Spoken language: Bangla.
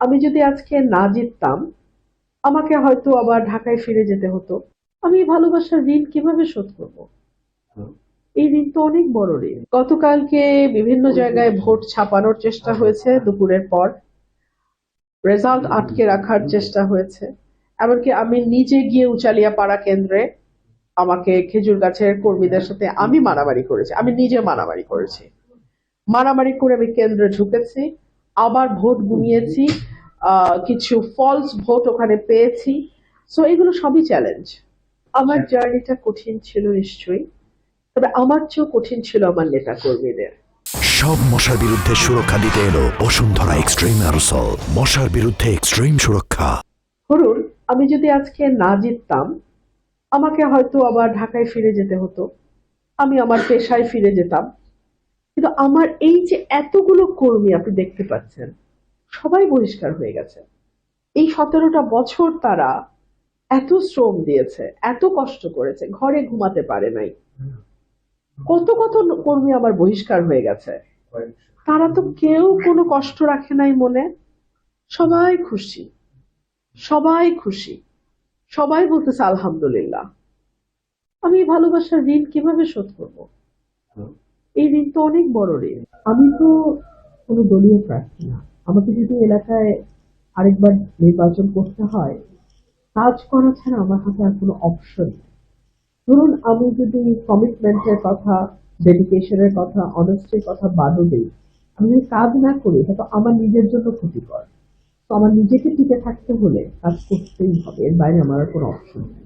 আমি যদি আজকে না জিততাম, আমাকে হয়তো আবার ঢাকায় ফিরে যেতে হতো। আমি এই ভালোবাসার ঋণ কিভাবে শোধ করব? এই ঋণ তো অনেক বড় ঋণ। গতকালকে বিভিন্ন জায়গায় ভোট ছাপানোর চেষ্টা হয়েছে দুপুরের পর। রেজাল্ট আটকে রাখার চেষ্টা হয়েছে। এমনকি আমি নিজে গিয়ে উচালিয়াপাড়া কেন্দ্রে আমাকে খেজুর গাছের কর্মীদের সাথে আমি মারামারি করেছি। আমি নিজে মারামারি করেছি। মারামারি করে আমি কেন্দ্রে ঢুকেছি, আবার ভোট গুনিয়েছি, কিছু ফলস ভোট ওখানে পেয়েছি। সো এগুলো সবই চ্যালেঞ্জ। আমার জার্নিটা কঠিন ছিল নিশ্চয়ই, তবে আমার চেয়েও কঠিন ছিল আমার নেতা কর্মীদের। সব মশার বিরুদ্ধে সুরক্ষা দিতে এলো বসুন্ধরা এক্সট্রিম অ্যারোসল, মশার বিরুদ্ধে এক্সট্রিম সুরক্ষা। ধরুন, আমি যদি আজকে না জিততাম, আমাকে হয়তো আবার ঢাকায় ফিরে যেতে হতো। আমি আমার পেশায় ফিরে যেতাম। কিন্তু আমার এই যে এতগুলো কর্মী আপনি দেখতে পাচ্ছেন, সবাই বহিষ্কার হয়ে গেছে। এই 17টা বছর তারা এত শ্রম দিয়েছে, এত কষ্ট করেছে, ঘরে ঘুমাতে পারে নাই। কত কত কর্মী আমার বহিষ্কার হয়ে গেছে। তারা তো কেউ কোনো কষ্ট রাখে নাই মনে। সবাই খুশি, সবাই খুশি, সবাই বলতেছে আলহামদুলিল্লাহ। আমি এই ভালোবাসার ঋণ কিভাবে শোধ করব? এই ঋণ তো অনেক বড় ঋণ। আমি তো কোনো দলীয় প্রার্থী না। আমাকে যদি এলাকায় আরেকবার নির্বাচন করতে হয়, কাজ করা ছাড়া আমার হাতে আর কোনো অপশন নেই। ধরুন, আমি যদি কমিটমেন্টের কথা, ডেডিকেশনের কথা, অনেস্টির কথা বাদও দিই, আমি যদি কাজ না করি, এটা তো আমার নিজের জন্য ক্ষতিকর। তো আমার নিজেকে টিকে থাকতে হলে কাজ করতেই হবে, এর বাইরে আমার আর কোনো অপশন নেই।